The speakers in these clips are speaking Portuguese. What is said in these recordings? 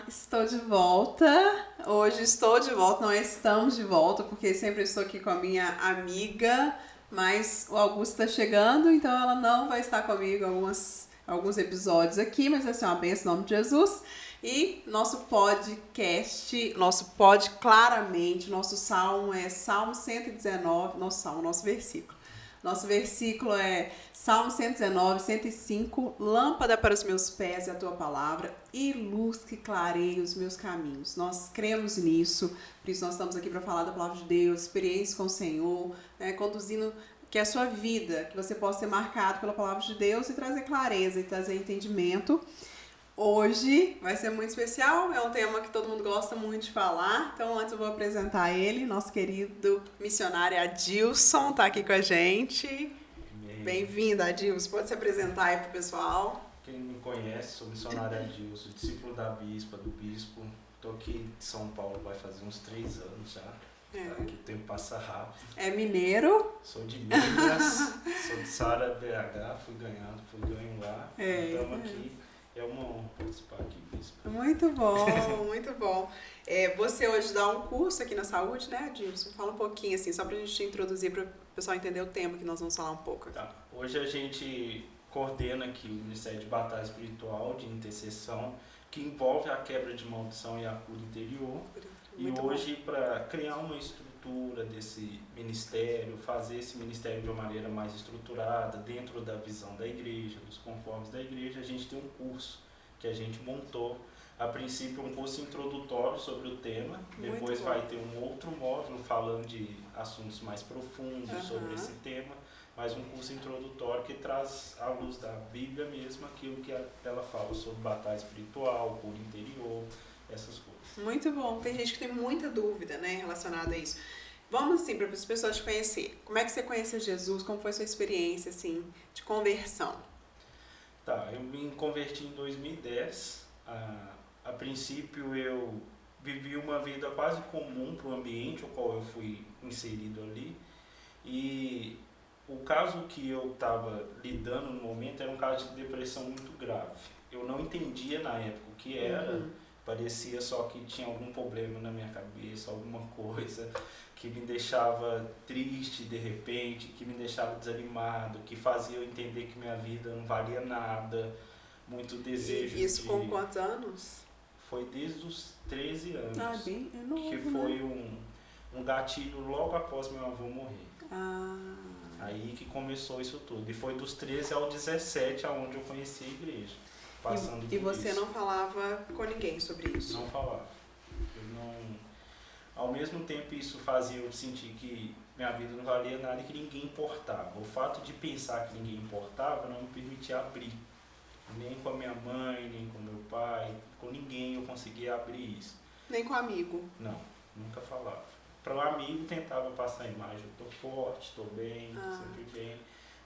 estou de volta. Hoje estou de volta, não estamos de volta, porque sempre estou aqui com a minha amiga, mas o Augusto está chegando, então ela não vai estar comigo alguns episódios aqui, mas vai ser uma bênção em nome de Jesus. E nosso podcast, nosso salmo é Salmo 119, nosso versículo. Nosso versículo é Salmo 119, 105. Lâmpada para os meus pés é a tua palavra e luz que clareia os meus caminhos. Nós cremos nisso, por isso nós estamos aqui para falar da palavra de Deus, experiência com o Senhor, né, conduzindo que a sua vida, que você possa ser marcado pela palavra de Deus e trazer clareza e trazer entendimento. Hoje vai ser muito especial, é um tema que todo mundo gosta muito de falar, então antes eu vou apresentar ele, nosso querido missionário Adilson, tá aqui com a gente. Bem-vindo, Adilson, pode se apresentar aí pro pessoal. Quem me conhece, sou missionário Adilson, discípulo da bispa, do bispo, tô aqui de São Paulo, vai fazer uns 3 anos já. Aqui o tempo passa rápido. É mineiro? Sou de Minas, sou de Sara BH, fui ganho lá, estamos aqui. É uma honra participar aqui, bispo. Muito bom, muito bom. Você hoje dá um curso aqui na saúde, né, Adilson? Fala um pouquinho, assim, só pra gente te introduzir, para o pessoal entender o tema que nós vamos falar um pouco. Tá. Hoje a gente coordena aqui o Ministério de Batalha Espiritual, de intercessão, que envolve a quebra de maldição e a cura interior. Muito hoje, para criar uma estrutura desse ministério, fazer esse ministério de uma maneira mais estruturada, dentro da visão da igreja, dos conformes da igreja, a gente tem um curso que a gente montou. A princípio, um curso introdutório sobre o tema, depois vai ter um outro módulo falando de assuntos mais profundos sobre esse tema, mas um curso introdutório que traz à luz da Bíblia mesmo aquilo que ela fala sobre batalha espiritual, cura interior, essas coisas. Muito bom. Tem gente que tem muita dúvida, né, relacionada a isso. Vamos, assim, para as pessoas te conhecerem. Como é que você conheceu Jesus? Como foi a sua experiência, assim, de conversão? Tá, eu me converti em 2010. A princípio, eu vivi uma vida quase comum para o ambiente ao qual eu fui inserido ali. E o caso que eu estava lidando no momento era um caso de depressão muito grave. Eu não entendia na época o que era. Parecia só que tinha algum problema na minha cabeça, alguma coisa que me deixava triste de repente, que me deixava desanimado, que fazia eu entender que minha vida não valia nada, muito desejo. E isso com quantos anos? Foi desde os 13 anos, bem novo, que foi um gatilho logo após meu avô morrer. Aí que começou isso tudo. E foi dos 13 ao 17 aonde eu conheci a igreja. E você não falava com ninguém sobre isso? Não falava. Ao mesmo tempo, isso fazia eu sentir que minha vida não valia nada e que ninguém importava. O fato de pensar que ninguém importava não me permitia abrir. Nem com a minha mãe, nem com meu pai, com ninguém eu conseguia abrir isso. Nem com amigo? Não, nunca falava. Para um amigo, tentava passar a imagem, eu tô forte, tô bem, sempre bem.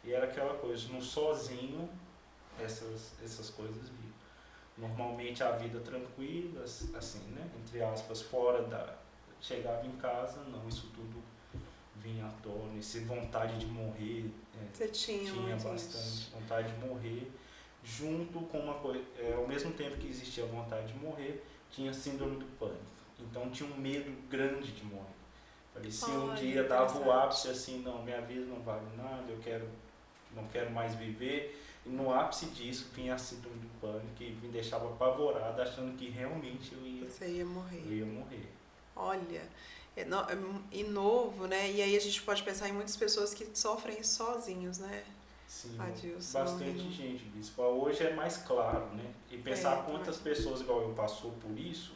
E era aquela coisa, no sozinho, essas coisas vinham. Normalmente a vida tranquila, assim, né? Entre aspas, fora da... Chegava em casa, não, isso tudo vinha à tona. Essa vontade de morrer, você tinha bastante isso. Vontade de morrer, junto com uma coisa, ao mesmo tempo que existia a vontade de morrer, tinha síndrome do pânico. Então tinha um medo grande de morrer. Parecia um dia dava o ápice assim, não, minha vida não vale nada, não quero mais viver. E no ápice disso vinha a síndrome do pânico, que me deixava apavorado, achando que realmente você ia morrer. Eu ia morrer. Olha, e novo, né? E aí a gente pode pensar em muitas pessoas que sofrem sozinhos, né? Sim, Adilson, bastante gente, bispo. Hoje é mais claro, né? E pensar quantas pessoas igual eu passou por isso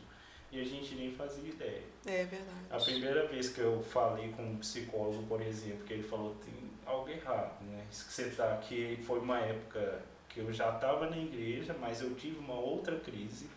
e a gente nem fazia ideia. É verdade. A primeira vez que eu falei com um psicólogo, por exemplo, que ele falou, tem algo errado, né? Isso que você tá, que foi uma época que eu já estava na igreja, mas eu tive uma outra crise.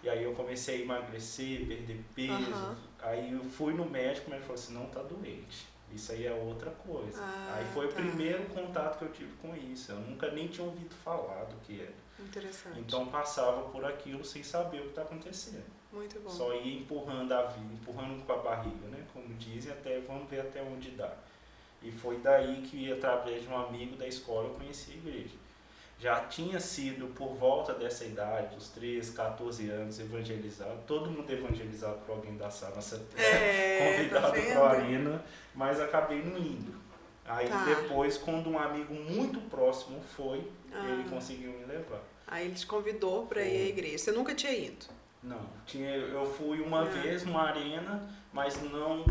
E aí eu comecei a emagrecer, perder peso. Aí eu fui no médico, mas ele falou assim, não, tá doente. Isso aí é outra coisa. Aí foi o primeiro contato que eu tive com isso. Eu nunca nem tinha ouvido falar do que era. Interessante. Então passava por aquilo sem saber o que está acontecendo. Muito bom. Só ia empurrando a vida, empurrando com a barriga, né? Como dizem, vamos ver até onde dá. E foi daí que, através de um amigo da escola, eu conheci a igreja. já tinha sido por volta dessa idade, dos 13, 14 anos, evangelizado. Todo mundo evangelizado por alguém da sala, convidado para a arena, mas acabei não indo. Aí depois, quando um amigo muito próximo foi, ele conseguiu me levar. Aí ele te convidou para ir à igreja. Você nunca tinha ido? Não, eu fui uma vez numa arena, mas não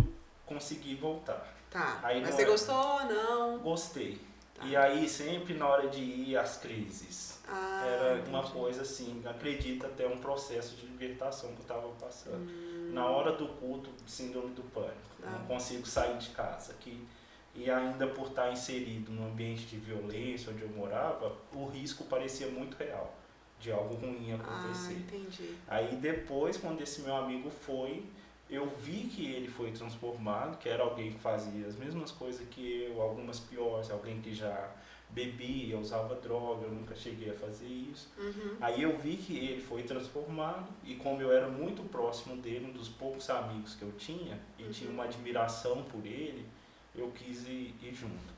consegui voltar. Tá, aí mas você gostou ou não? Gostei. Tá. E aí sempre na hora de ir às crises, era uma coisa assim, acredito até um processo de libertação que eu estava passando. Na hora do culto, síndrome do pânico, não consigo sair de casa. E ainda por estar inserido num ambiente de violência onde eu morava, o risco parecia muito real de algo ruim acontecer. Entendi. Aí depois, quando esse meu amigo foi, eu vi que ele foi transformado, que era alguém que fazia as mesmas coisas que eu, algumas piores, alguém que já bebia, usava droga, eu nunca cheguei a fazer isso. Aí eu vi que ele foi transformado e como eu era muito próximo dele, um dos poucos amigos que eu tinha, e tinha uma admiração por ele, eu quis ir junto.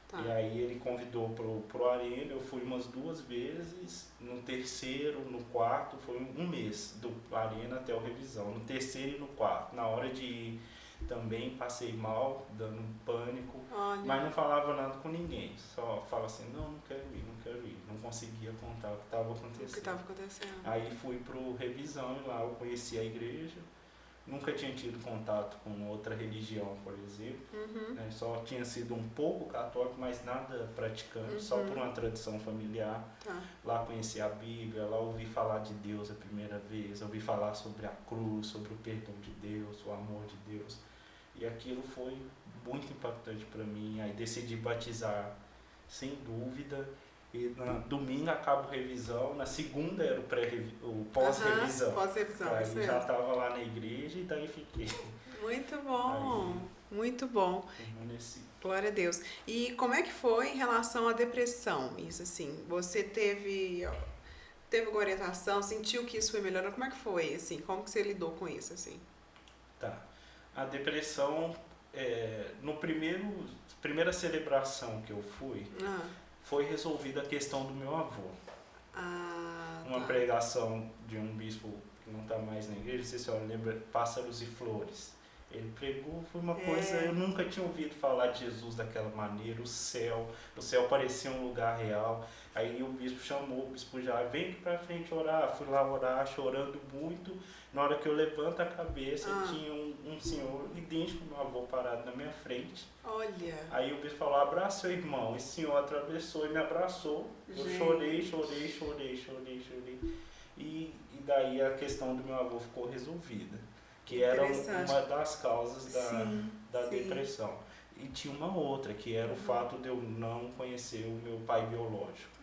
Tá. E aí ele convidou pro arena, eu fui umas 2 vezes, no terceiro, no quarto, foi um mês do arena até o revisão, no terceiro e no quarto. Na hora de ir também passei mal, dando um pânico, mas não falava nada com ninguém, só falava assim, não quero ir, não conseguia contar o que estava acontecendo. Aí fui pro revisão e lá eu conheci a igreja. Nunca tinha tido contato com outra religião, por exemplo. Né? Só tinha sido um pouco católico, mas nada praticante, só por uma tradição familiar. Lá conheci a Bíblia, lá ouvi falar de Deus a primeira vez, ouvi falar sobre a cruz, sobre o perdão de Deus, o amor de Deus. E aquilo foi muito impactante para mim. Aí decidi batizar sem dúvida. E na domingo acaba a revisão, na segunda era o pós-revisão. Aí já estava lá na igreja e daí fiquei. Muito bom, muito bom. Permaneci. Glória a Deus. E como é que foi em relação à depressão? Isso assim, você teve alguma orientação, sentiu que isso foi melhorando? Como é que foi, assim? Como que você lidou com isso, assim? Tá. A depressão, primeira celebração que eu fui, foi resolvida a questão do meu avô. Uma pregação de um bispo que não está mais na igreja, não sei se você lembra, Pássaros e Flores. Ele pregou, foi uma coisa, eu nunca tinha ouvido falar de Jesus daquela maneira, o céu parecia um lugar real. Aí o bispo chamou, o bispo já vem aqui pra frente orar, fui lá orar, chorando muito. Na hora que eu levanto a cabeça, tinha um senhor idêntico ao meu avô parado na minha frente. Olha! Aí o bispo falou, abraça o irmão. Esse senhor atravessou e me abraçou. Eu chorei. E daí a questão do meu avô ficou resolvida. Que era uma das causas da depressão. E tinha uma outra, que era o fato de eu não conhecer o meu pai biológico.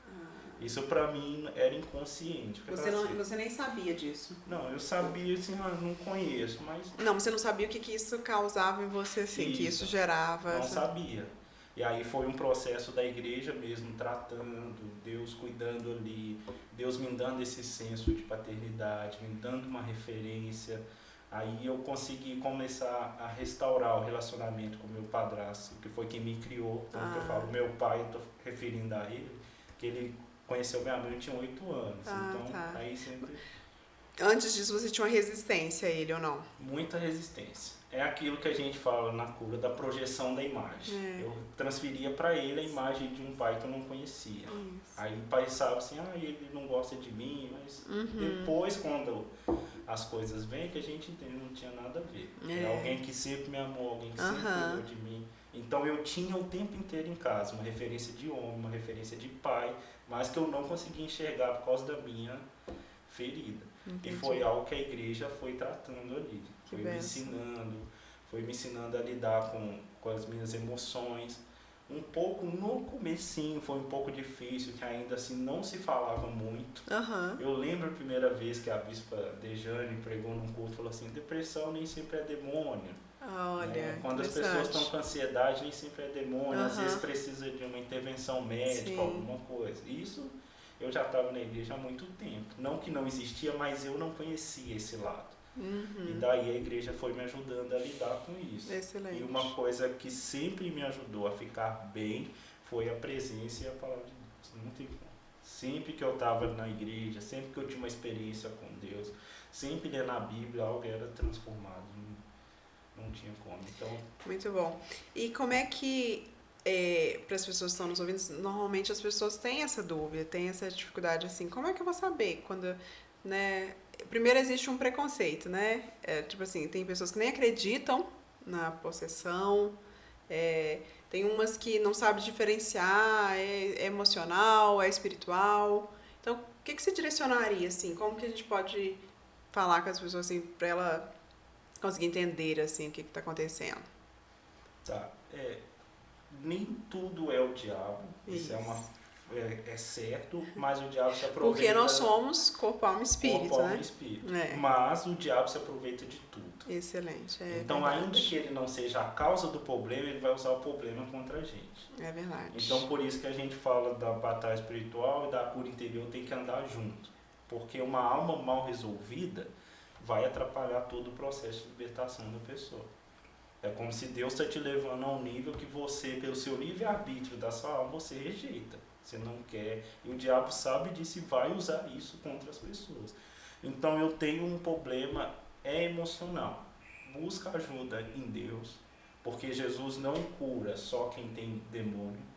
Isso pra mim era inconsciente. Você nem sabia disso? Não, eu sabia assim, não conheço, mas... Não, você não sabia o que isso causava em você, assim, que isso gerava... Não sabia. E aí foi um processo da igreja mesmo, tratando, Deus cuidando ali, Deus me dando esse senso de paternidade, me dando uma referência. Aí eu consegui começar a restaurar o relacionamento com o meu padrasto, que foi quem me criou. Então que eu falo, meu pai, eu tô referindo a ele, que ele conheceu minha mãe, eu tinha 8 anos. Aí sempre... Antes disso você tinha uma resistência a ele ou não? Muita resistência. É aquilo que a gente fala na cura da projeção da imagem. Eu transferia para ele a imagem de um pai que eu não conhecia. Aí o pai sabe assim, ele não gosta de mim, mas depois quando as coisas vêm que a gente entende, não tinha nada a ver. É alguém que sempre me amou, alguém que sempre cuidou de mim. Então eu tinha o tempo inteiro em casa uma referência de homem, uma referência de pai, mas que eu não conseguia enxergar por causa da minha ferida. Entendi. E foi algo que a igreja foi tratando ali. Foi me ensinando a lidar com as minhas emoções. Um pouco no comecinho foi um pouco difícil, que ainda assim não se falava muito. Eu lembro a primeira vez que a bispa Dejane pregou num culto, falou assim, depressão nem sempre é demônio. Olha, quando as pessoas estão com ansiedade, nem sempre é demônio, às vezes precisa de uma intervenção médica, alguma coisa. Isso eu já estava na igreja há muito tempo. Não que não existia, mas eu não conhecia esse lado. E daí a igreja foi me ajudando a lidar com isso. Excelente. E uma coisa que sempre me ajudou a ficar bem foi a presença e a palavra de Deus. Não tem como. Sempre que eu estava na igreja, sempre que eu tinha uma experiência com Deus, sempre lendo a Bíblia, algo era transformado. Não tinha como. Então, Muito bom. E como é que, para as pessoas que estão nos ouvindo, normalmente as pessoas têm essa dúvida, têm essa dificuldade assim, como é que eu vou saber quando, né? Primeiro existe um preconceito, né? Tipo assim, tem pessoas que nem acreditam na possessão, tem umas que não sabem diferenciar, é emocional, é espiritual. Então, o que que você direcionaria, assim? Como que a gente pode falar com as pessoas, assim, para ela conseguir entender, assim, o que está acontecendo? tá. Nem tudo é o diabo, isso Isso. é certo, mas o diabo se Porque aproveita nós somos corpo, alma e espírito, corpo, alma e né? espírito. É, Mas o diabo se aproveita de tudo. excelente, é Então, ainda que verdade. ele não seja a causa do problema, ele vai usar o problema contra a gente. É verdade. Então, por isso que a gente fala da batalha espiritual e da cura interior tem que andar junto. Porque uma alma mal resolvida vai atrapalhar todo o processo de libertação da pessoa. É como se Deus está te levando a um nível que você, pelo seu livre-arbítrio da sua alma, você rejeita. Você não quer. E o diabo sabe disso e vai usar isso contra as pessoas. Então eu tenho um problema emocional. Busca ajuda em Deus. Porque Jesus não cura só quem tem demônio.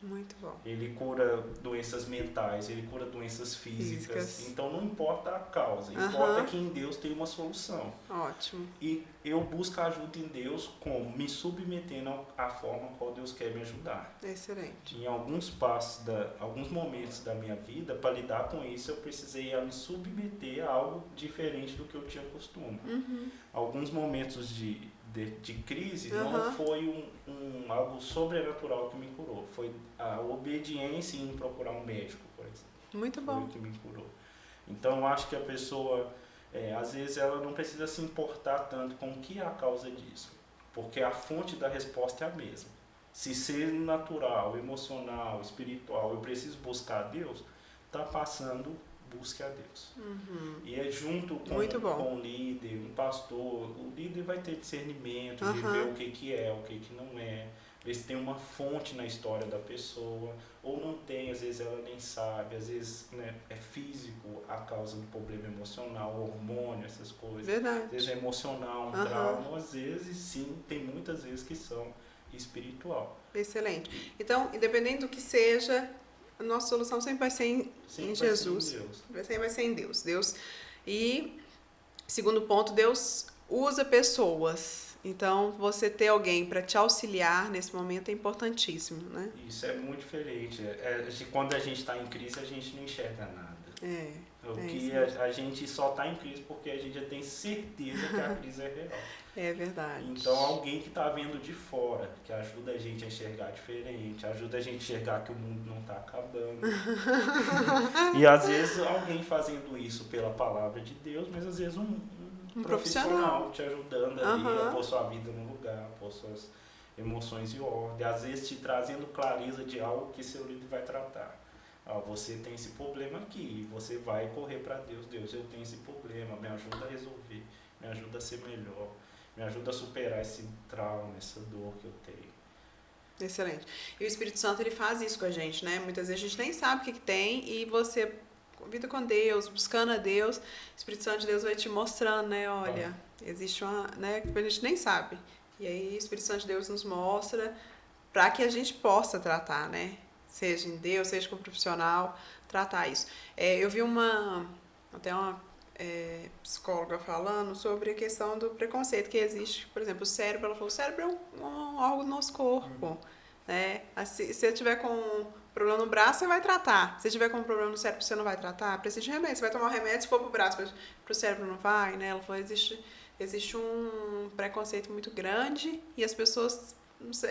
Muito bom. Ele cura doenças mentais, ele cura doenças físicas. Então não importa a causa, importa que em Deus tem uma solução. Ótimo. E eu busco ajuda em Deus como? Me submetendo à forma qual Deus quer me ajudar. Excelente. Em alguns alguns momentos da minha vida, para lidar com isso, eu precisei me submeter a algo diferente do que eu tinha costume. Alguns momentos de crise não foi algo sobrenatural que me curou, foi a obediência em procurar um médico, por exemplo. Muito bom. Foi o que me curou. Então eu acho que a pessoa, às vezes ela não precisa se importar tanto com o que é a causa disso, porque a fonte da resposta é a mesma. Se ser natural, emocional, espiritual, eu preciso buscar a Deus, está passando, busque a Deus. E é junto com o líder, um pastor, o líder vai ter discernimento de ver o que é, o que não é, ver se tem uma fonte na história da pessoa, ou não tem, às vezes ela nem sabe, às vezes, né, é físico a causa do problema emocional, hormônio, essas coisas. Verdade. Às vezes é emocional, um trauma, às vezes sim, tem muitas vezes que são espiritual. Excelente. Então, independente do que seja, a nossa solução sempre vai ser em Jesus. Sempre vai ser em Deus. E, segundo ponto, Deus usa pessoas. Então, você ter alguém para te auxiliar nesse momento é importantíssimo, né? Isso é muito diferente. Quando a gente está em crise, a gente não enxerga nada. A gente só está em crise porque a gente já tem certeza que a crise é real. É verdade. Então, alguém que está vendo de fora, que ajuda a gente a enxergar diferente, ajuda a gente a enxergar que o mundo não está acabando. E às vezes alguém fazendo isso pela palavra de Deus, mas às vezes um profissional te ajudando ali a pôr sua vida no lugar, a pôr suas emoções em ordem, às vezes te trazendo clareza de algo que seu líder vai tratar. Você tem esse problema aqui, você vai correr para Deus. Deus, eu tenho esse problema, me ajuda a resolver, me ajuda a ser melhor, me ajuda a superar esse trauma, essa dor que eu tenho. Excelente. E o Espírito Santo, ele faz isso com a gente, né? Muitas vezes a gente nem sabe o que tem e você, vida com Deus, buscando a Deus, o Espírito Santo de Deus vai te mostrando, né? Olha, existe uma, né? Que a gente nem sabe. E aí o Espírito Santo de Deus nos mostra para que a gente possa tratar, né? Seja em Deus, seja com o profissional, tratar isso. Eu vi até uma psicóloga falando sobre a questão do preconceito que existe. Por exemplo, o cérebro, ela falou, o cérebro é um órgão do nosso corpo. Né? Se você tiver com problema no braço, você vai tratar. Se tiver com problema no cérebro, você não vai tratar. Precisa de remédio. Você vai tomar um remédio, se for pro braço, pro cérebro não vai, né? Ela falou, existe um preconceito muito grande e as pessoas...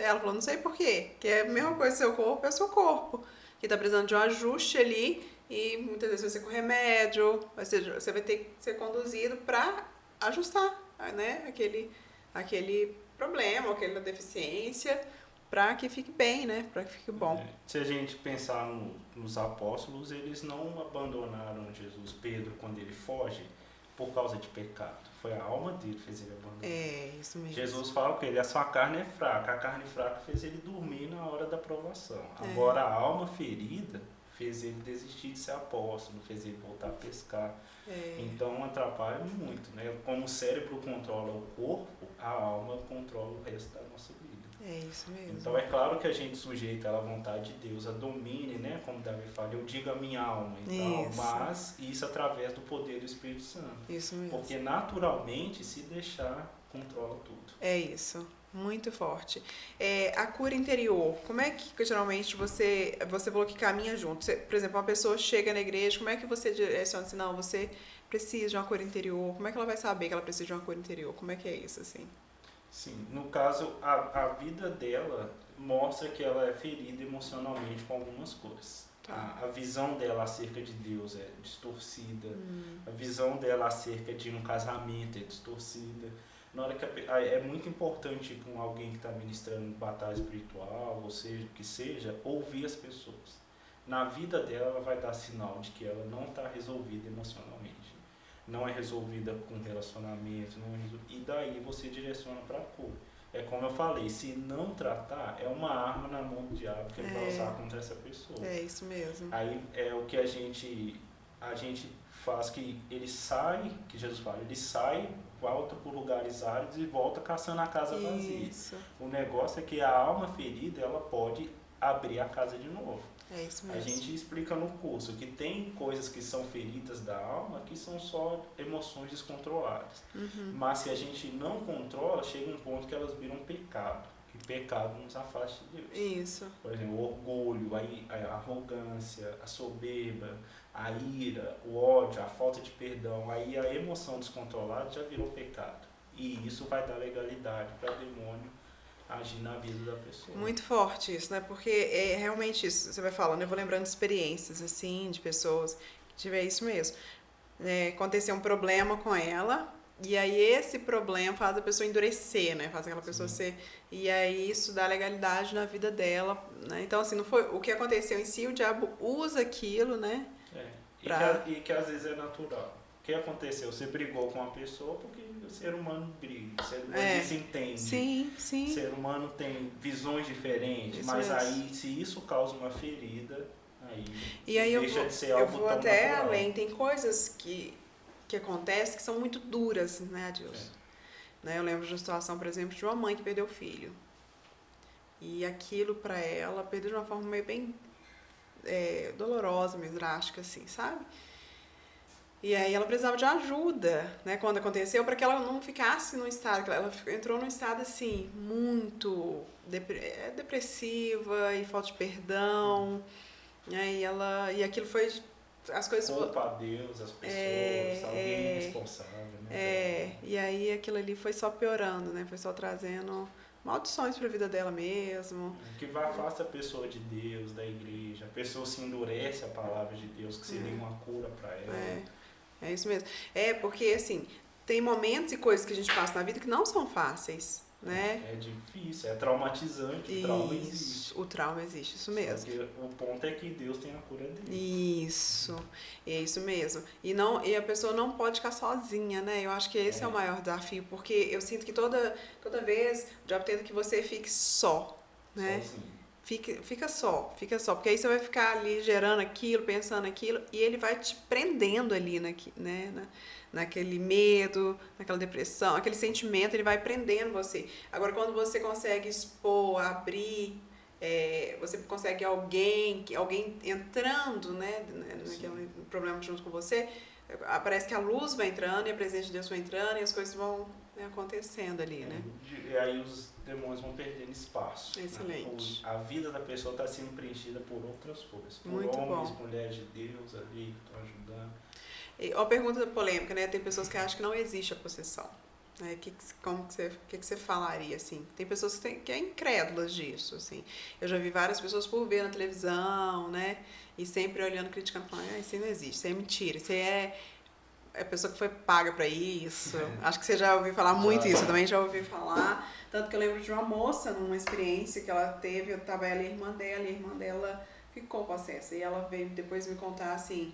Ela falou, não sei por quê, que é a mesma coisa, seu corpo é o seu corpo, que tá precisando de um ajuste ali e muitas vezes vai ser com remédio, você vai ter que ser conduzido para ajustar, né, aquele problema, aquela deficiência, para que fique bem, né, para que fique bom. Se a gente pensar nos apóstolos, eles não abandonaram Jesus. Pedro, quando ele foge, por causa de pecado. Foi a alma dele que fez ele abandonar. Isso mesmo. Jesus fala com ele, a sua carne é fraca. A carne fraca fez ele dormir na hora da provação. Agora a alma ferida fez ele desistir de ser apóstolo, fez ele voltar a pescar. É. Então atrapalha muito, né? Como o cérebro controla o corpo, a alma controla o resto da nossa vida. É isso mesmo. Então é claro que a gente sujeita à vontade de Deus, a domine, né? Como Davi fala, eu digo a minha alma e tal, mas isso através do poder do Espírito Santo. Isso mesmo. Porque naturalmente, se deixar, controla tudo. É isso. Muito forte. A cura interior, como é que geralmente você falou que caminha junto? Por exemplo, uma pessoa chega na igreja, como é que você direciona assim, não, você precisa de uma cura interior? Como é que ela vai saber que ela precisa de uma cura interior? Como é que é isso, assim? Sim, no caso, a vida dela mostra que ela é ferida emocionalmente com algumas coisas. Tá. A visão dela acerca de Deus é distorcida, a visão dela acerca de um casamento é distorcida. Na hora que é muito importante com alguém que está ministrando batalha espiritual, ou seja, o que seja, ouvir as pessoas. Na vida dela, ela vai dar sinal de que ela não está resolvida emocionalmente. Não é resolvida com relacionamento, e daí você direciona para a cura. É como eu falei, se não tratar, é uma arma na mão do diabo que ele vai usar contra essa pessoa. É isso mesmo. Aí é o que a gente faz, que ele sai, que Jesus fala, ele sai, volta por lugares áridos e volta caçando a casa vazia. Isso. O negócio é que a alma ferida, ela pode abrir a casa de novo. É isso mesmo. A gente explica no curso que tem coisas que são feridas da alma que são só emoções descontroladas. Mas se a gente não controla, chega um ponto que elas viram pecado. E pecado nos afasta de Deus. Isso. Por exemplo, o orgulho, a arrogância, a soberba, a ira, o ódio, a falta de perdão. Aí a emoção descontrolada já virou pecado. E isso vai dar legalidade para o demônio agir na vida da pessoa. Muito forte isso, né? Porque é realmente isso. Você vai falando, eu vou lembrando de experiências, assim, de pessoas que tiver isso mesmo. Aconteceu um problema com ela, e aí esse problema faz a pessoa endurecer, né? Faz aquela pessoa ser... E aí isso dá legalidade na vida dela, né? Então, assim, não foi o que aconteceu em si, o diabo usa aquilo, né? E que às vezes é natural. O que aconteceu? Você brigou com uma pessoa porque o ser humano briga, o ser humano desentende. Sim, sim. O ser humano tem visões diferentes, Isso mas mesmo. Aí se isso causa uma ferida, aí deixa de ser algo tão natural. Eu vou até além, tem coisas que acontecem que são muito duras, né, Adilson? Né, eu lembro de uma situação, por exemplo, de uma mãe que perdeu o filho. E aquilo pra ela perdeu de uma forma meio bem dolorosa, meio drástica, assim, sabe? E aí ela precisava de ajuda, né, quando aconteceu, para que ela não ficasse num estado, que ela entrou num estado assim, muito depressiva e falta de perdão, né, e aquilo foi, as coisas... Culpa a Deus, as pessoas, alguém responsável, né? E aí aquilo ali foi só piorando, né, foi só trazendo maldições para a vida dela mesmo. Que vai afasta a pessoa de Deus, da igreja, a pessoa se endurece a palavra de Deus, que seria uma cura para ela. É isso mesmo. Porque, assim, tem momentos e coisas que a gente passa na vida que não são fáceis, né? É difícil, é traumatizante, o trauma existe. O trauma existe, isso mesmo. Só que o ponto é que Deus tem a cura dele. Isso, é isso mesmo. E a pessoa não pode ficar sozinha, né? Eu acho que esse é o maior desafio, porque eu sinto que toda vez o diabo tenta que você fique só, né? Sozinho. Fica só, porque aí você vai ficar ali gerando aquilo, pensando aquilo, e ele vai te prendendo ali, né, naquele medo, naquela depressão, aquele sentimento, ele vai prendendo você. Agora, quando você consegue expor, abrir, você consegue alguém entrando, né, naquele problema junto com você, parece que a luz vai entrando e a presença de Deus vai entrando e as coisas vão acontecendo ali, né? E aí os demônios vão perdendo espaço. Excelente. A vida da pessoa está sendo preenchida por outras coisas. Por Muito homens, bom. mulheres de Deus ali que estão ajudando. Uma pergunta polêmica, né? Tem pessoas que acham que não existe a possessão. Né? O que você falaria, assim? Tem pessoas que é incrédulas disso, assim. Eu já vi várias pessoas por ver na televisão, né? E sempre olhando, criticando, falando, isso aí não existe, isso aí é mentira, isso aí é a pessoa que foi paga pra isso. Acho que você já ouviu falar muito isso, eu também já ouvi falar. Tanto que eu lembro de uma moça, numa experiência que ela teve, eu tava ela e a irmã dela ficou possessa. E ela veio depois me contar assim,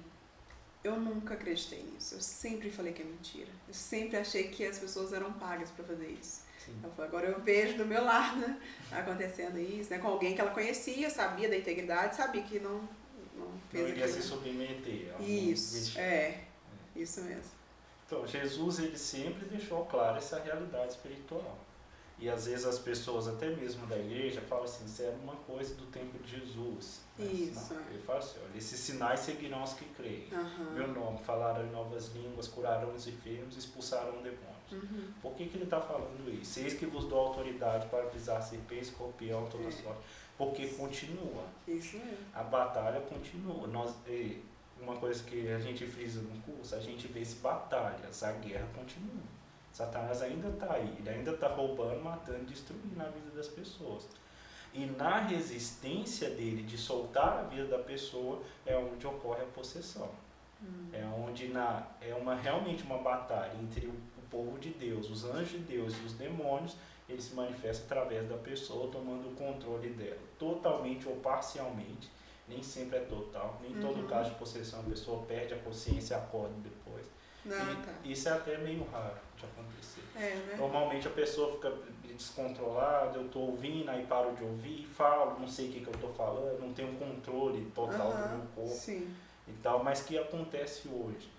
eu nunca acreditei nisso, eu sempre falei que é mentira. Eu sempre achei que as pessoas eram pagas pra fazer isso. Ela falou, agora eu vejo do meu lado acontecendo isso, né, com alguém que ela conhecia, sabia da integridade, sabia que não fez não iria aquilo. se submeter. Isso, isso mesmo. Então, Jesus, ele sempre deixou claro essa realidade espiritual. E às vezes as pessoas, até mesmo da igreja, falam assim, isso é uma coisa do tempo de Jesus. Né? Isso. Não, ele fala assim, olha, esses sinais seguirão os que creem. Uhum. Meu nome, falarão em novas línguas, curarão os enfermos, expulsarão demônios. Uhum. Por que ele está falando isso? Eis que vos dou autoridade para pisar serpente, escorpião, toda sorte. Porque continua. Isso mesmo. A batalha continua. Uma coisa que a gente frisa no curso, a gente vê as batalhas, a guerra continua. Satanás ainda está aí, ele ainda está roubando, matando, destruindo a vida das pessoas. E na resistência dele de soltar a vida da pessoa é onde ocorre a possessão. É onde realmente uma batalha entre o povo de Deus, os anjos de Deus e os demônios, ele se manifesta através da pessoa tomando o controle dela, totalmente ou parcialmente. Nem sempre é total, nem todo caso de possessão a pessoa perde a consciência e acorda depois. Isso é até meio raro de acontecer. Né? Normalmente a pessoa fica descontrolada, eu estou ouvindo, aí paro de ouvir, falo, não sei o que eu estou falando, não tenho controle total do meu corpo. Sim. E tal, mas o que acontece hoje?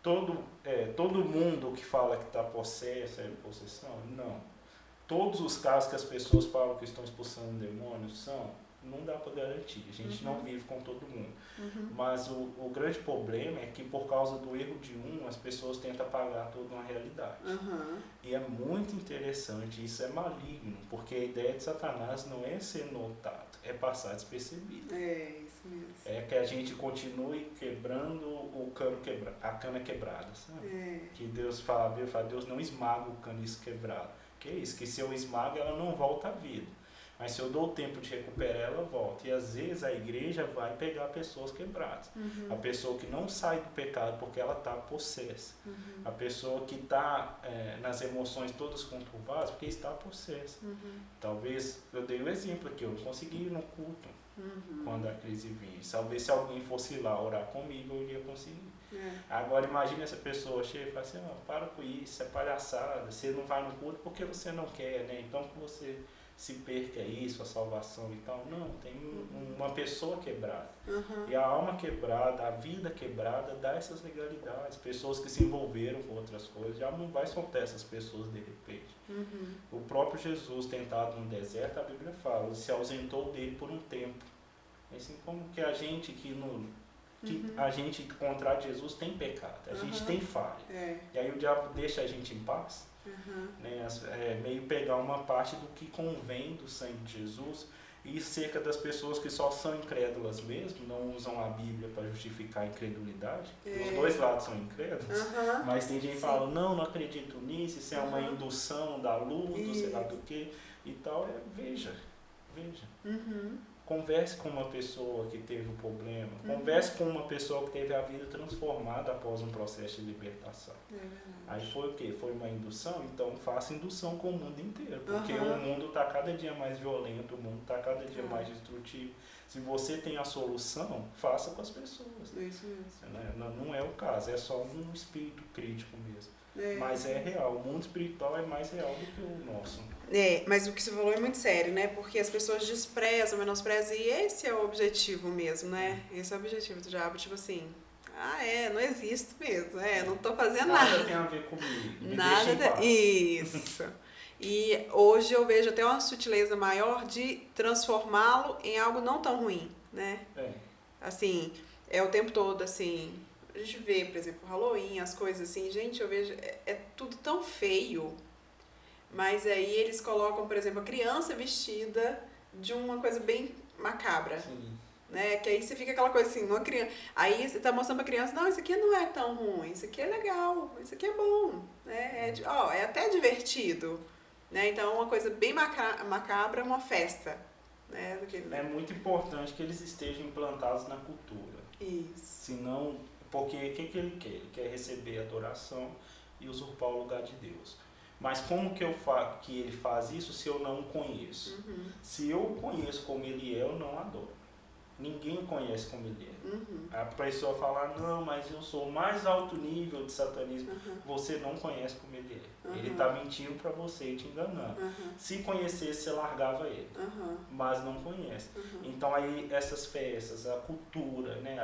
Todo mundo que fala que está possesso é possessão? Não. Todos os casos que as pessoas falam que estão expulsando demônios não dá para garantir, a gente não vive com todo mundo. Mas o grande problema é que por causa do erro de as pessoas tentam apagar toda uma realidade. E é muito interessante, isso é maligno, porque a ideia de Satanás não é ser notado, é passar despercebido. É, isso mesmo. É que a gente continue quebrando a cana quebrada, sabe? Que Deus fala, Deus não esmaga o caniço quebrado. Que é isso, que se eu esmago ela não volta à vida. Mas se eu dou o tempo de recuperar, ela volta. E às vezes a igreja vai pegar pessoas quebradas. A pessoa que não sai do pecado porque ela está possessa. A pessoa que está nas emoções todas conturbadas porque está possessa. Talvez, eu dei o exemplo aqui, eu não consegui ir no culto quando a crise vinha. Talvez se alguém fosse lá orar comigo, eu iria conseguir. Agora imagine essa pessoa chega e fala assim, para com isso, é palhaçada, você não vai no culto porque você não quer, né? Então que você se perca isso, a salvação e tal. Não, tem uma pessoa quebrada. E a alma quebrada, a vida quebrada dá essas legalidades. Pessoas que se envolveram com outras coisas, já não vai soltar essas pessoas de repente. O próprio Jesus, tentado no deserto, a Bíblia fala, se ausentou dele por um tempo. Assim como que a gente a gente contra Jesus tem pecado, a gente tem falha. E aí o diabo deixa a gente em paz. Né? Meio pegar uma parte do que convém do sangue de Jesus e cerca das pessoas que só são incrédulas mesmo, não usam a Bíblia para justificar a incredulidade. Os dois lados são incrédulos, mas tem gente que fala, não acredito nisso, isso é uma indução da luta, sei lá do que e tal. Veja. Converse com uma pessoa que teve um problema, converse com uma pessoa que teve a vida transformada após um processo de libertação. Aí foi o quê? Foi uma indução? Então faça indução com o mundo inteiro, porque o mundo está cada dia mais violento, o mundo está cada dia mais destrutivo. Se você tem a solução, faça com as pessoas. Isso mesmo. Não é o caso, é só um espírito crítico mesmo. Mas é real, o mundo espiritual é mais real do que o nosso. Mas o que você falou é muito sério, né? Porque as pessoas desprezam, menosprezam, e esse é o objetivo mesmo, né? Esse é o objetivo do diabo, tipo assim, não existo mesmo, não tô fazendo nada. Nada tem a ver comigo, Isso. E hoje eu vejo até uma sutileza maior de transformá-lo em algo não tão ruim, né? Assim, o tempo todo, assim, a gente vê, por exemplo, o Halloween, as coisas assim, gente, eu vejo, é tudo tão feio. Mas aí eles colocam, por exemplo, a criança vestida de uma coisa bem macabra. Né? Que aí você fica aquela coisa assim, uma criança. Aí você tá mostrando pra criança, não, isso aqui não é tão ruim, isso aqui é legal, isso aqui é bom, né? É até divertido. Né? Então uma coisa bem macabra é uma festa. Né? É muito importante que eles estejam implantados na cultura. Isso. Senão, porque o que ele quer? Ele quer receber adoração e usurpar o lugar de Deus. Mas como que ele faz isso se eu não o conheço? Se eu o conheço como ele é, eu não adoro. Ninguém conhece como ele é. Uhum. A pessoa fala, não, mas eu sou o mais alto nível de satanismo. Uhum. Você não conhece como ele é. Uhum. Ele está mentindo para você e te enganando. Uhum. Se conhecesse, você largava ele. Uhum. Mas não conhece. Uhum. Então aí essas festas, a cultura, né,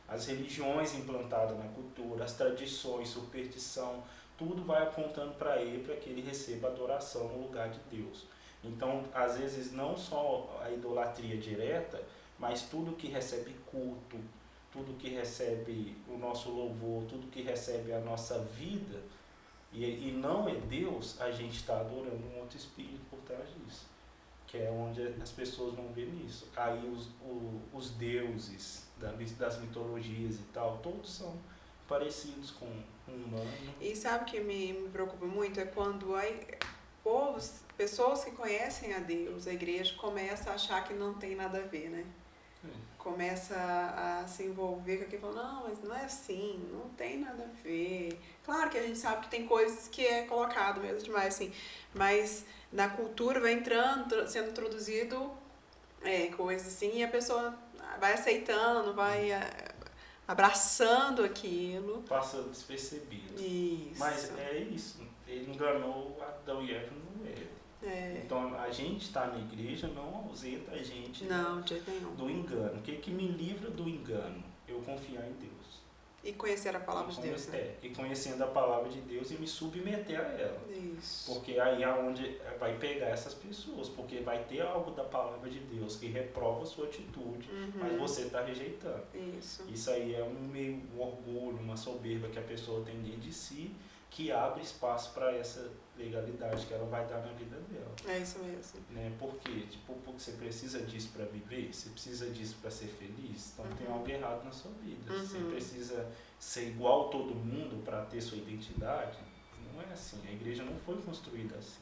as religiões implantadas na cultura, as tradições, superstição, tudo vai apontando para ele, para que ele receba adoração no lugar de Deus. Então, às vezes, não só a idolatria direta, mas tudo que recebe culto, tudo que recebe o nosso louvor, tudo que recebe a nossa vida, e não é Deus, a gente está adorando um outro espírito por trás disso. Que é onde as pessoas vão ver nisso. Aí os deuses das mitologias e tal, todos são parecidos com um humano. E sabe o que me preocupa muito? É quando pessoas que conhecem a Deus, a igreja, começa a achar que não tem nada a ver, né? Começa a se envolver com aquilo, não, mas não é assim, não tem nada a ver. Claro que a gente sabe que tem coisas que é colocado mesmo demais, assim, mas na cultura vai entrando, sendo introduzido coisas assim, e a pessoa vai aceitando, vai abraçando aquilo. Passa despercebido. Isso. Mas é isso, ele enganou Adão e Eva no erro. Então a gente está na igreja não ausenta a gente não, de jeito nenhum. do engano. O que me livra do engano? Eu confiar em Deus. E conhecer a palavra de Deus, né? E conhecendo a palavra de Deus e me submeter a ela. Isso. Porque aí é onde vai pegar essas pessoas, porque vai ter algo da palavra de Deus que reprova a sua atitude, mas você está rejeitando. Isso aí é um orgulho, uma soberba que a pessoa tem dentro de si, que abre espaço para essa legalidade que ela vai dar na vida dela. É isso mesmo. Né? Por quê? Porque você precisa disso para viver, você precisa disso para ser feliz, então tem algo errado na sua vida. Você precisa ser igual a todo mundo para ter sua identidade. Não é assim, a igreja não foi construída assim.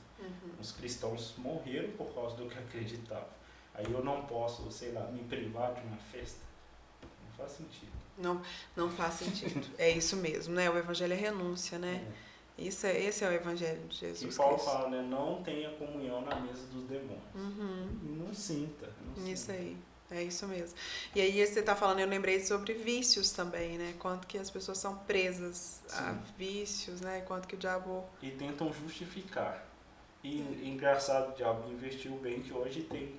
Os cristãos morreram por causa do que acreditavam. Aí eu não posso, sei lá, me privar de uma festa. Não faz sentido. Não faz sentido. É isso mesmo, né? O evangelho é renúncia, né? Esse é o evangelho de Jesus. E Paulo fala, né? Não tenha comunhão na mesa dos demônios. Não sinta. Isso aí. É isso mesmo. E aí você está falando, eu lembrei sobre vícios também, né? Quanto que as pessoas são presas a vícios, né? Quanto que o diabo... E tentam justificar. E engraçado, o diabo investiu bem que hoje tem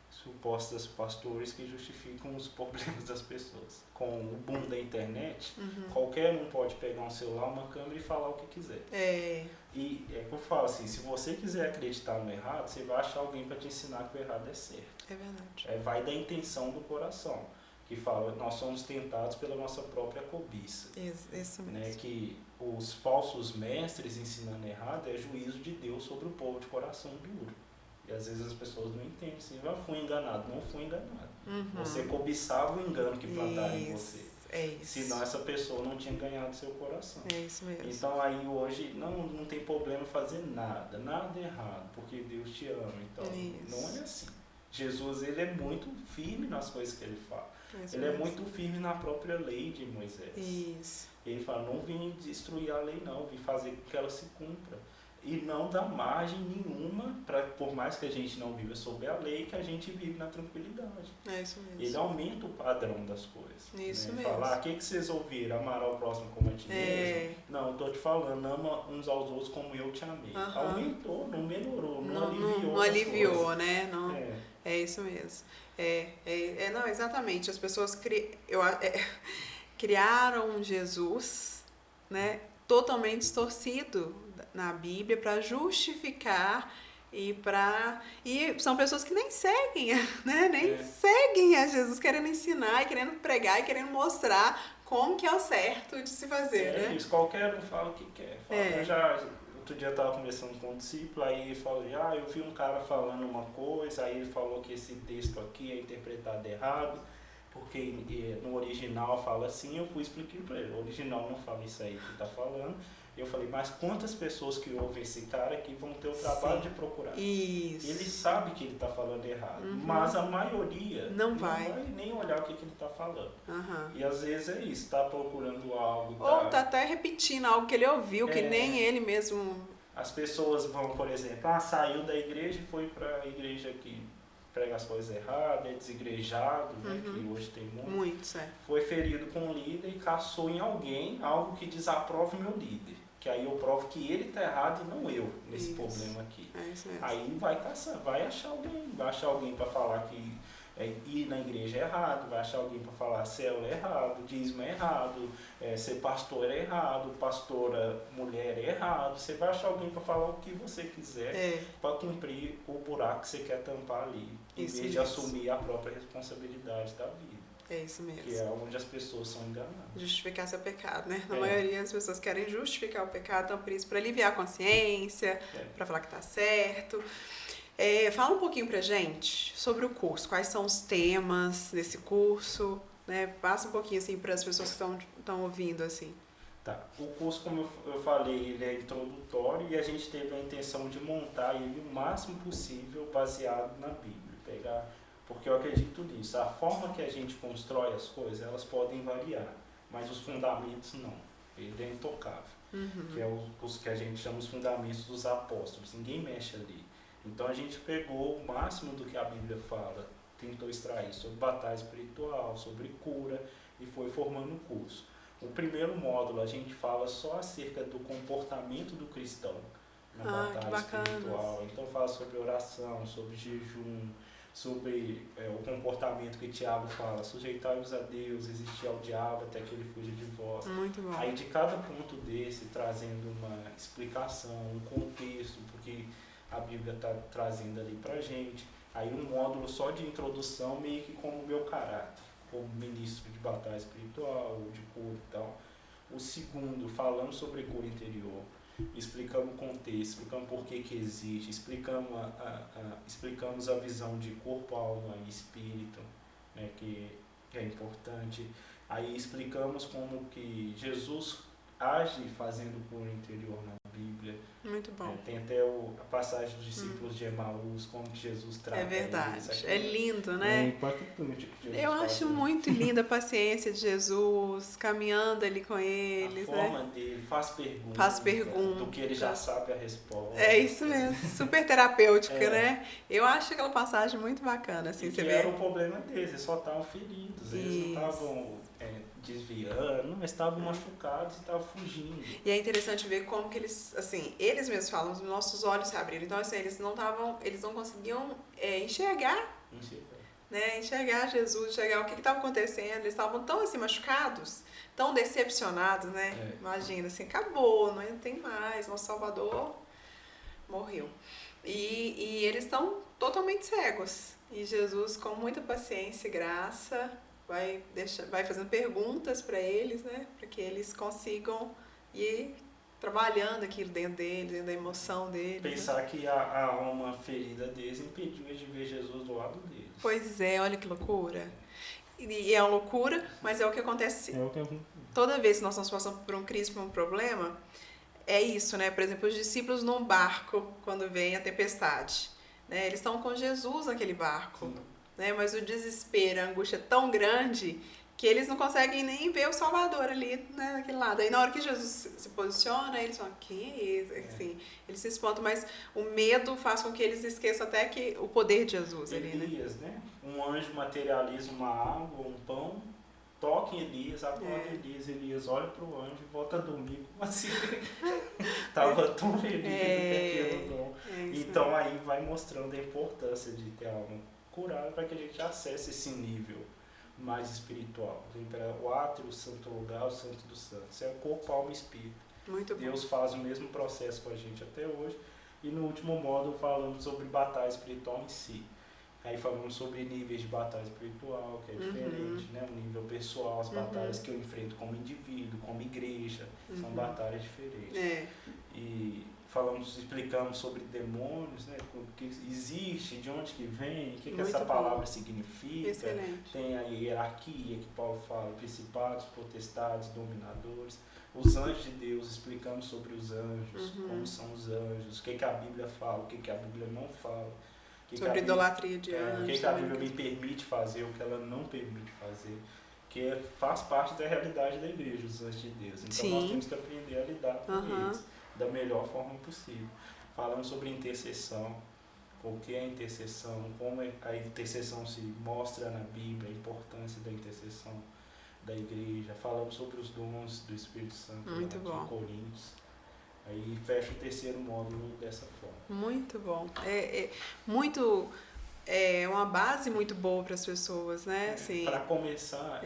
supostos pastores que justificam os problemas das pessoas. Com o boom da internet, qualquer um pode pegar um celular, uma câmera e falar o que quiser. E é que eu falo assim, se você quiser acreditar no errado, você vai achar alguém para te ensinar que o errado é certo. É verdade. Vai da intenção do coração, que fala, nós somos tentados pela nossa própria cobiça. Isso mesmo. Né, que os falsos mestres ensinando errado é juízo de Deus sobre o povo de coração duro. E às vezes as pessoas não entendem assim, eu fui enganado. Não fui enganado. Você cobiçava o engano que plantaram em você. É isso. Senão essa pessoa não tinha ganhado seu coração. É isso mesmo. Então aí hoje não tem problema fazer nada errado, porque Deus te ama. Então não é assim. Jesus ele é muito firme nas coisas que ele fala. Ele é muito firme na própria lei de Moisés. Isso. Ele fala, não vim destruir a lei não, vim fazer com que ela se cumpra. E não dá margem nenhuma, por mais que a gente não viva sob a lei, que a gente vive na tranquilidade. É isso mesmo. Ele aumenta o padrão das coisas. Isso né? mesmo. Falar, o que vocês ouviram? Amar ao próximo como a ti mesmo? Não, estou te falando, ama uns aos outros como eu te amei. Aumentou, não melhorou, não aliviou. Não aliviou, né? Não, é isso mesmo. Não, exatamente. As pessoas criaram um Jesus, né, totalmente distorcido na Bíblia para justificar e são pessoas que nem seguem, né? Seguem a Jesus, querendo ensinar e querendo pregar e querendo mostrar como que é o certo de se fazer, né? Isso, qualquer um fala o que quer. Outro dia eu estava conversando com um discípulo, aí ele falou, eu vi um cara falando uma coisa, aí ele falou que esse texto aqui é interpretado errado, porque no original fala assim, eu fui explicando para ele, o original não fala isso aí que está falando. Eu falei, mas quantas pessoas que ouvem esse cara aqui vão ter o trabalho de procurar? Isso. Ele sabe que ele está falando errado, mas a maioria não vai nem olhar o que ele está falando. E às vezes é isso, está procurando algo. Ou está até repetindo algo que ele ouviu, que nem ele mesmo... As pessoas vão, por exemplo, saiu da igreja e foi para a igreja aqui prega as coisas erradas, é desigrejado, né, que hoje tem muito. Muito, certo. Foi ferido com o líder e caçou em alguém algo que desaprove o meu líder. Que aí eu provo que ele está errado e não eu, nesse problema aqui. É isso mesmo. Aí vai caçar, vai achar alguém para falar que ir na igreja é errado, vai achar alguém para falar célula é errado, dízimo é errado, ser pastor é errado, pastora mulher é errado. Você vai achar alguém para falar o que você quiser para cumprir o buraco que você quer tampar ali, em vez de assumir a própria responsabilidade da vida. É isso mesmo. Que é onde as pessoas são enganadas. Justificar seu pecado, né? Na maioria das pessoas querem justificar o pecado, então por isso, para aliviar a consciência, para falar que está certo. Fala um pouquinho pra gente sobre o curso, quais são os temas desse curso, né? Passa um pouquinho assim para as pessoas que estão ouvindo assim. Tá. O curso, como eu falei, ele é introdutório e a gente teve a intenção de montar ele o máximo possível baseado na Bíblia, porque eu acredito nisso. A forma que a gente constrói as coisas, elas podem variar, mas os fundamentos não. Ele é intocável, que é os que a gente chama os fundamentos dos apóstolos. Ninguém mexe ali. Então a gente pegou o máximo do que a Bíblia fala, tentou extrair sobre batalha espiritual, sobre cura e foi formando o curso. O primeiro módulo a gente fala só acerca do comportamento do cristão na batalha espiritual. Então fala sobre oração, sobre jejum, sobre o comportamento que Tiago fala, sujeitai-vos a Deus, resistir ao diabo até que ele fuja de vós. Muito bom. Aí de cada ponto desse, trazendo uma explicação, um contexto, porque a Bíblia está trazendo ali pra gente. Aí um módulo só de introdução, meio que como o meu caráter, como ministro de batalha espiritual, de cura e tal. O segundo, falando sobre cura interior, explicando o contexto, explicando por que existe, explicamos a visão de corpo, alma e espírito, né, que é importante. Aí explicamos como que Jesus age fazendo cura interior na Bíblia. Muito bom. Tem até a passagem dos discípulos de Emaús, como que Jesus trata. É verdade. Eles. É lindo, né? É impactante que Jesus Eu acho muito linda a paciência de Jesus, caminhando ali com eles. A forma dele, faz perguntas. Faz perguntas. Do que ele já sabe a resposta. É isso mesmo. Super terapêutica, né? Eu acho aquela passagem muito bacana. Assim, você vê. Era o problema deles, eles só estavam feridos. Eles não estavam desviando, mas estavam machucados e estavam fugindo. E é interessante ver como que eles, assim, eles mesmos falam, os nossos olhos se abriram. Então, assim, eles não conseguiam enxergar, né? Enxergar Jesus, enxergar o que estava acontecendo. Eles estavam tão assim machucados, tão decepcionados, né? Imagina, assim, acabou, não tem mais, nosso Salvador morreu. E eles estão totalmente cegos. E Jesus, com muita paciência e graça, vai fazendo perguntas para eles, né? Para que eles consigam ir trabalhando aquilo dentro deles, dentro da emoção deles. Pensar, né? Que a alma ferida deles impediu eles de ver Jesus do lado deles. Pois é, olha que loucura. E é uma loucura, mas é o que acontece toda vez que nós estamos passando por uma crise, por um problema. É isso, né? Por exemplo, os discípulos num barco, quando vem a tempestade, né? Eles estão com Jesus naquele barco. Sim. Né? Mas o desespero, a angústia é tão grande que eles não conseguem nem ver o Salvador ali, né, naquele lado. Aí na hora que Jesus se posiciona, eles falam, quem é esse? Assim, eles se espantam, mas o medo faz com que eles esqueçam até que o poder de Jesus ali, Elias, né? Um anjo materializa uma água, um pão, toca em Elias, acorda Elias olha para o anjo e volta a dormir, como assim? Tava tão feliz com aquele dom. Então aí vai mostrando a importância de ter a alma curada para que a gente acesse esse nível mais espiritual. O átrio, o santo lugar, o santo dos santos. É o corpo, alma e espírito. Muito Deus bom. faz o mesmo processo com a gente até hoje. E no último módulo falamos sobre batalha espiritual em si. Aí falamos sobre níveis de batalha espiritual, que é diferente, né? O nível pessoal, as batalhas que eu enfrento como indivíduo, como igreja, são batalhas diferentes. E explicamos sobre demônios, né? O que existe, de onde que vem, o que essa palavra significa. Excelente. Tem a hierarquia que Paulo fala, principados, potestades, dominadores. Os anjos de Deus, explicamos sobre os anjos, como são os anjos, o que a Bíblia fala, o que a Bíblia não fala. Sobre idolatria de anjos. O que a Bíblia me permite fazer, o que ela não permite fazer. Que faz parte da realidade da igreja, os anjos de Deus. Então nós temos que aprender a lidar com eles da melhor forma possível. Falamos sobre intercessão, o que é a intercessão, como a intercessão se mostra na Bíblia, a importância da intercessão da igreja. Falamos sobre os dons do Espírito Santo Muito aqui bom. em Coríntios. Aí fecha o terceiro módulo dessa forma. Muito bom. É uma base muito boa para as pessoas, né? Assim, para começar,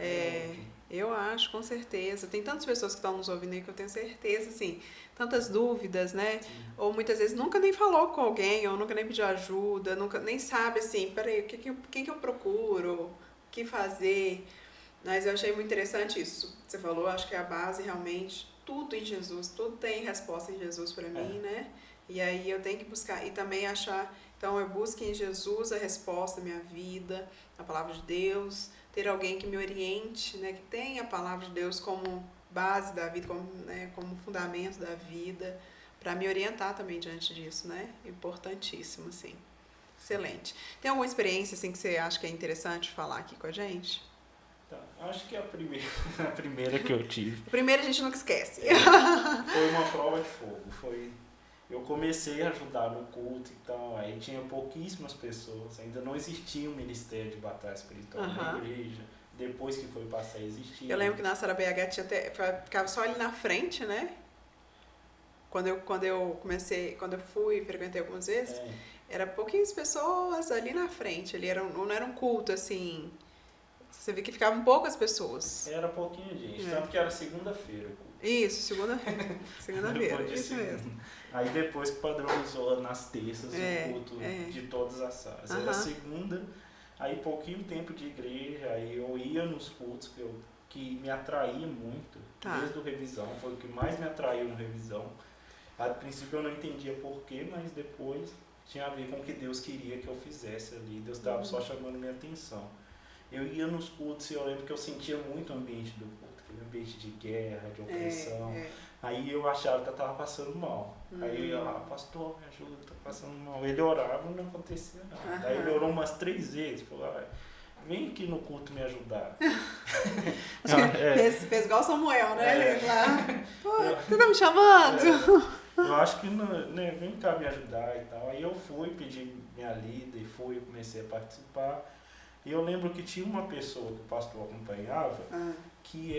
eu acho, com certeza. Tem tantas pessoas que estão nos ouvindo aí que eu tenho certeza, assim, tantas dúvidas, né? Sim. Ou muitas vezes nunca nem falou com alguém, ou nunca nem pediu ajuda, nunca nem sabe, assim, peraí, quem que eu procuro, o que fazer. Mas eu achei muito interessante isso. Você falou, acho que é a base realmente, tudo em Jesus, tudo tem resposta em Jesus para mim, né? E aí eu tenho que buscar, e também achar, então eu busco em Jesus a resposta da minha vida, a palavra de Deus, ter alguém que me oriente, né? Que tenha a palavra de Deus como base da vida, como fundamento da vida, para me orientar também diante disso, né? Importantíssimo, assim. Excelente. Tem alguma experiência, assim, que você acha que é interessante falar aqui com a gente? Tá, acho que a primeira que eu tive. A primeira a gente nunca esquece. Foi uma prova de fogo. Eu comecei a ajudar no culto e tal, aí tinha pouquíssimas pessoas, ainda não existia um ministério de batalha espiritual na igreja, depois que foi passar a existir. Eu lembro que na Sara BH tinha ficava só ali na frente, né? Quando eu fui, frequentei algumas vezes, era pouquinhas pessoas ali na frente, não era um culto assim. Você vê que ficavam poucas pessoas. Era pouquinho gente, tanto que era segunda-feira o culto. Isso, segunda-feira, isso mesmo. Aí depois que padronizou nas terças o culto de todas as salas. Era segunda, aí pouquinho tempo de igreja, aí eu ia nos cultos que me atraía muito, desde o revisão, foi o que mais me atraiu no revisão. A princípio eu não entendia porquê, mas depois tinha a ver com o que Deus queria que eu fizesse ali, Deus estava só chamando minha atenção. Eu ia nos cultos e eu lembro que eu sentia muito o ambiente do culto, aquele ambiente de guerra, de opressão. Aí eu achava que eu estava passando mal. Aí eu ia lá, pastor, me ajuda, estou passando mal. Ele orava e não acontecia nada. Aí ele orou umas 3 vezes, falou, vem aqui no culto me ajudar. Fez igual Samuel, né? Você tá me chamando? Eu acho que, né, vem cá me ajudar e tal. Aí eu fui, pedi minha líder, comecei a participar. E eu lembro que tinha uma pessoa que o pastor acompanhava, que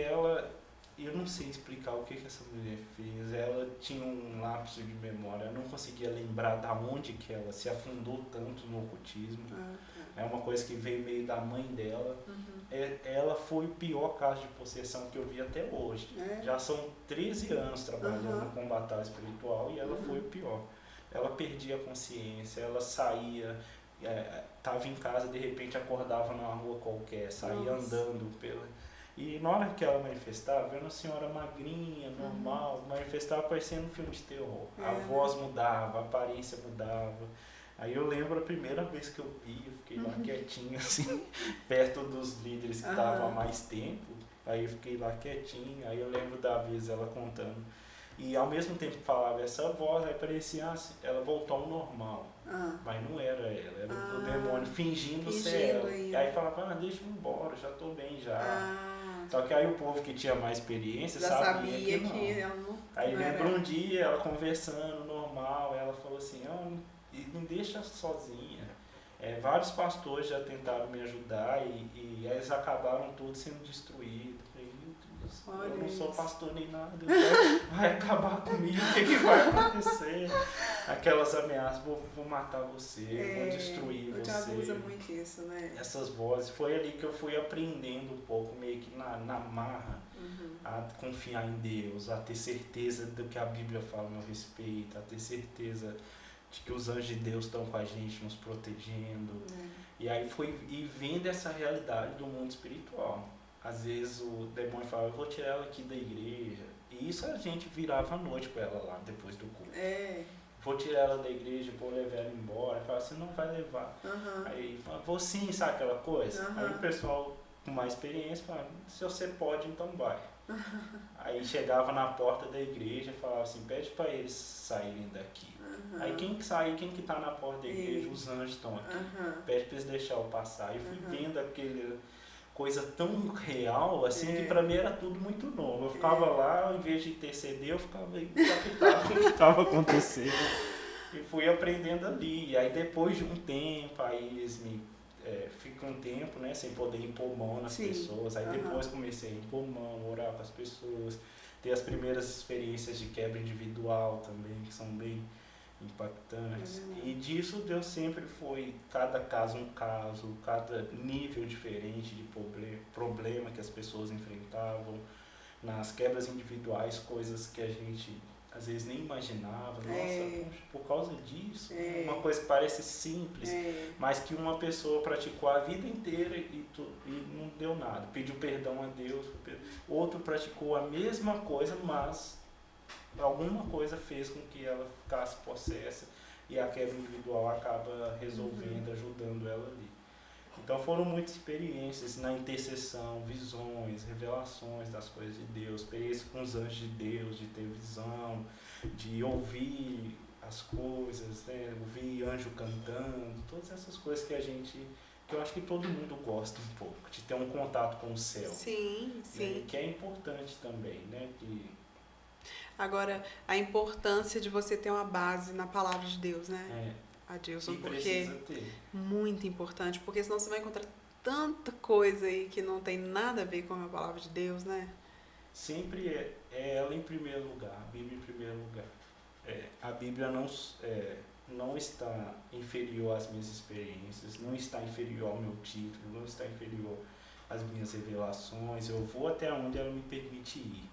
eu não sei explicar o que essa mulher fez, ela tinha um lapso de memória, eu não conseguia lembrar da onde que ela se afundou tanto no ocultismo. É uma coisa que veio meio da mãe dela. Ela foi o pior caso de possessão que eu vi até hoje. Já são 13 anos trabalhando com batalha espiritual e ela foi o pior. Ela perdia a consciência, ela saía... Estava em casa, de repente acordava numa rua qualquer, saía andando e na hora que ela manifestava, era uma senhora magrinha, normal, manifestava parecendo um filme de terror. A voz mudava, a aparência mudava. Aí eu lembro a primeira vez que eu vi, eu fiquei lá quietinho, assim, perto dos líderes que estavam há mais tempo. Aí eu fiquei lá quietinho, aí eu lembro da vez ela contando. E ao mesmo tempo que falava essa voz, aí parecia assim, ela voltou ao normal. Mas não era ela, era o demônio fingindo ser ela. E aí falava, deixa eu ir embora, já tô bem já. Só que aí o povo que tinha mais experiência já sabia que não. Que ela não. Aí lembra um dia, ela conversando normal, ela falou assim, me deixa sozinha. Vários pastores já tentaram me ajudar e eles acabaram todos sendo destruídos. Eu não sou pastor nem nada, vai acabar comigo, o que vai acontecer? Aquelas ameaças, vou matar você, vou destruir você. O diabo usa muito isso, né? Essas vozes, foi ali que eu fui aprendendo um pouco, meio que na marra, a confiar em Deus, a ter certeza do que a Bíblia fala a meu respeito, a ter certeza de que os anjos de Deus estão com a gente, nos protegendo. E aí fui vendo essa realidade do mundo espiritual. Às vezes o demônio falava, eu vou tirar ela aqui da igreja. E isso a gente virava à noite com ela lá, depois do culto. Vou tirar ela da igreja, vou levar ela embora. Eu falava, você não vai levar. Aí fala, vou sim, sabe aquela coisa? Aí o pessoal com mais experiência falava, se você pode, então vai. Aí chegava na porta da igreja e falava assim, pede para eles saírem daqui. Aí quem que sai, quem que tá na porta da igreja? Os anjos estão aqui. Pede para eles deixar eu passar. E fui vendo aquele... coisa tão real, assim, que pra mim era tudo muito novo. Eu ficava lá, em vez de interceder, eu ficava encapitado com o que estava acontecendo. E fui aprendendo ali. E aí depois de um tempo, aí eles me ficam um tempo, né, sem poder impor mão nas pessoas. Aí depois comecei a impor mão, orar com as pessoas, ter as primeiras experiências de quebra individual também, que são bem impactantes. E disso Deus sempre foi, cada caso um caso, cada nível diferente de problema que as pessoas enfrentavam, nas quebras individuais, coisas que a gente às vezes nem imaginava. Nossa, poxa, por causa disso, uma coisa que parece simples, mas que uma pessoa praticou a vida inteira e não deu nada, pediu perdão a Deus, outro praticou a mesma coisa, mas alguma coisa fez com que ela ficasse possessa e a quebra individual acaba resolvendo, ajudando ela ali. Então foram muitas experiências na intercessão, visões, revelações das coisas de Deus, experiência com os anjos de Deus, de ter visão, de ouvir as coisas, né? Ouvir anjo cantando, todas essas coisas que eu acho que todo mundo gosta um pouco, de ter um contato com o céu. Sim, sim. Né? Que é importante também, né? Agora, a importância de você ter uma base na palavra de Deus, né? Adilson, porque muito importante, porque senão você vai encontrar tanta coisa aí que não tem nada a ver com a palavra de Deus, né? Sempre é ela em primeiro lugar, a Bíblia em primeiro lugar. A Bíblia não está inferior às minhas experiências, não está inferior ao meu título, não está inferior às minhas revelações. Eu vou até onde ela me permite ir.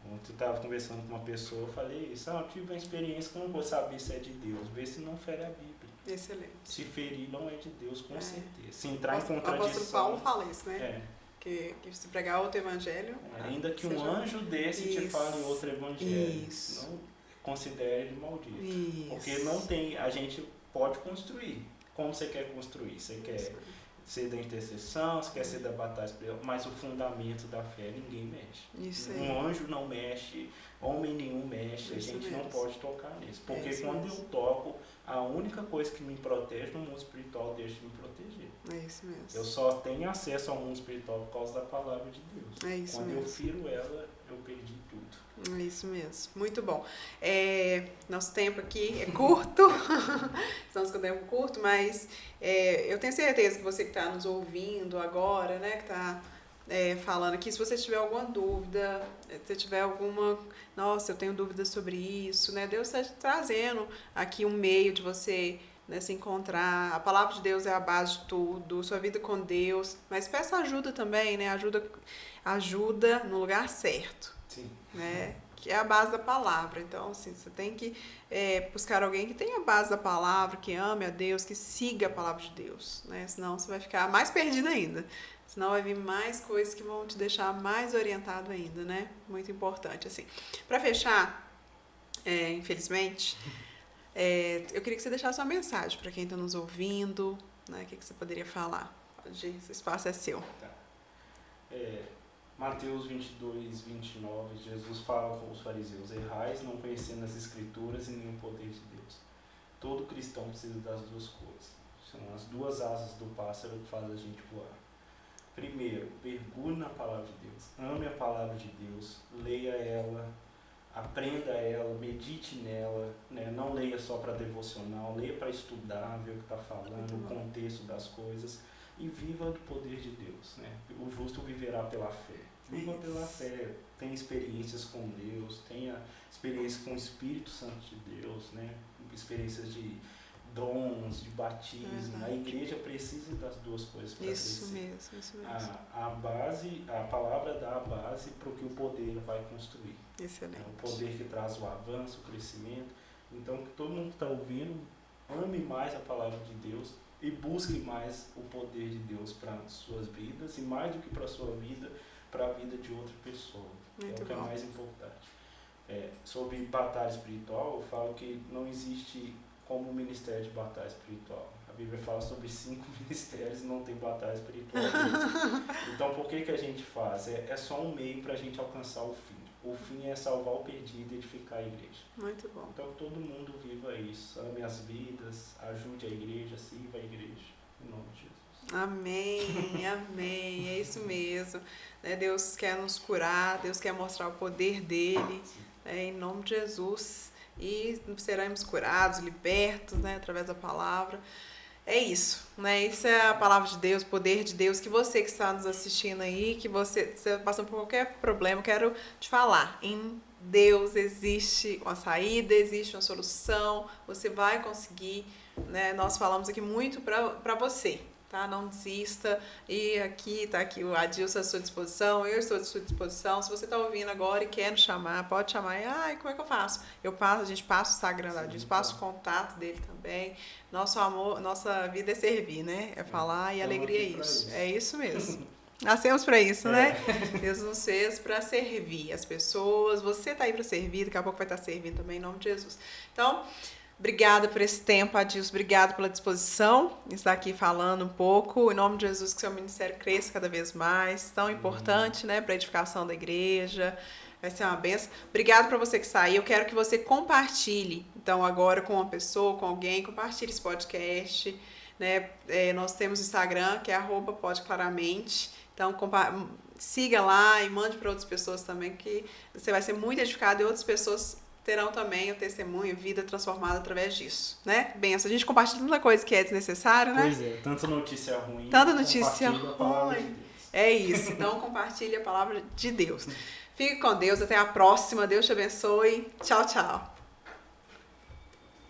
Ontem eu estava conversando com uma pessoa, eu falei isso, eu tive uma experiência que eu não vou saber se é de Deus, ver se não fere a Bíblia. Excelente. Se ferir não é de Deus, com certeza. Se entrar em contradição... O apóstolo Paulo fala isso, né? Que se pregar outro evangelho... ainda que um anjo desse te fale outro evangelho, não considere ele maldito. Isso. Porque não tem, a gente pode construir. Como você quer construir? Você quer ser da intercessão, você quer ser da batalha espiritual, mas o fundamento da fé ninguém mexe. Isso aí. Um anjo não mexe, homem nenhum mexe, a gente não pode tocar nisso. Porque quando eu toco, a única coisa que me protege no mundo espiritual deixa de me proteger. É isso mesmo. Eu só tenho acesso ao mundo espiritual por causa da palavra de Deus. É isso quando mesmo. eu firo ela, eu perdi tudo. É isso mesmo. Muito bom. Nosso tempo aqui é curto, estamos com o tempo curto, mas eu tenho certeza que você que está nos ouvindo agora, né, que está falando aqui, se você tiver alguma dúvida, se tiver alguma... Nossa, eu tenho dúvidas sobre isso, né? Deus está trazendo aqui um meio de você, né, se encontrar. A palavra de Deus é a base de tudo, sua vida com Deus, mas peça ajuda também, né? Ajuda no lugar certo. Sim. Né? Que é a base da palavra. Então, assim, você tem que buscar alguém que tenha a base da palavra, que ame a Deus, que siga a palavra de Deus, né? Senão você vai ficar mais perdido ainda. Senão vai vir mais coisas que vão te deixar mais orientado ainda, né? Muito importante, assim. Para fechar, infelizmente, eu queria que você deixasse uma mensagem para quem está nos ouvindo, né? O que você poderia falar? Esse espaço é seu. Tá. Mateus 22, 29, Jesus fala com os fariseus: errais não conhecendo as escrituras e nem o poder de Deus. Todo cristão precisa das duas coisas. São as duas asas do pássaro que faz a gente voar. Primeiro, mergulhe na palavra de Deus. Ame a palavra de Deus. Leia ela, aprenda ela, medite nela. Né? Não leia só para devocional, leia para estudar, ver o que está falando, o contexto das coisas. E viva do poder de Deus, né? O justo viverá pela fé. Viva pela fé, tenha experiências com Deus, tenha experiências com o Espírito Santo de Deus, né? Experiências de dons, de batismo. A igreja precisa das duas coisas para crescer. Isso mesmo. A palavra dá a base para o que o poder vai construir. Excelente. O poder que traz o avanço, o crescimento. Então, que todo mundo que está ouvindo, ame mais a palavra de Deus e busque mais o poder de Deus para suas vidas, e mais do que para a sua vida, para a vida de outra pessoa. Muito é o que bom. É mais importante. Sobre batalha espiritual, eu falo que não existe como ministério de batalha espiritual. A Bíblia fala sobre 5 ministérios e não tem batalha espiritual. Então, por que a gente faz? É só um meio para a gente alcançar o fim. O fim é salvar o perdido e edificar a igreja. Muito bom. Então, que todo mundo viva isso. Ame as vidas, ajude a igreja, sirva a igreja. Em nome de Jesus. Amém, amém. É isso mesmo. Deus quer nos curar, Deus quer mostrar o poder dele. Em nome de Jesus. e seremos curados, libertos, né, através da palavra. É isso, né? Isso é a palavra de Deus, o poder de Deus, que você que está nos assistindo aí, que você passando por qualquer problema, eu quero te falar, em Deus existe uma saída, existe uma solução, você vai conseguir, né? Nós falamos aqui muito para você, tá? Não desista, e aqui tá aqui o Adilson à sua disposição, eu estou à sua disposição. Se você está ouvindo agora e quer nos chamar, pode chamar. Ai, como é que eu faço? A gente passa o Instagram da Adilson, passa o contato dele também. Nosso amor, nossa vida é servir, né? É falar e alegria é isso. É isso mesmo. Nascemos para isso, né? Deus nos fez para servir as pessoas. Você está aí para servir, daqui a pouco vai estar servindo também, em nome de Jesus. Então, obrigada por esse tempo, Adilson. Obrigada pela disposição de estar aqui falando um pouco. Em nome de Jesus, que seu ministério cresça cada vez mais. Tão importante, né, para a edificação da igreja. Vai ser uma benção. Obrigado para você que está aí. Eu quero que você compartilhe, então, agora com uma pessoa, com alguém. Compartilhe esse podcast, né? Nós temos o Instagram, que é @podeclaramente. Então, siga lá e mande para outras pessoas também, que você vai ser muito edificado e outras pessoas terão também o testemunho e vida transformada através disso, né? Benção. A gente compartilha tanta coisa que é desnecessária, né? Pois é, tanta notícia ruim. Tanta notícia ruim. É isso. Então, compartilhe a palavra de Deus. Fique com Deus. Até a próxima. Deus te abençoe. Tchau, tchau.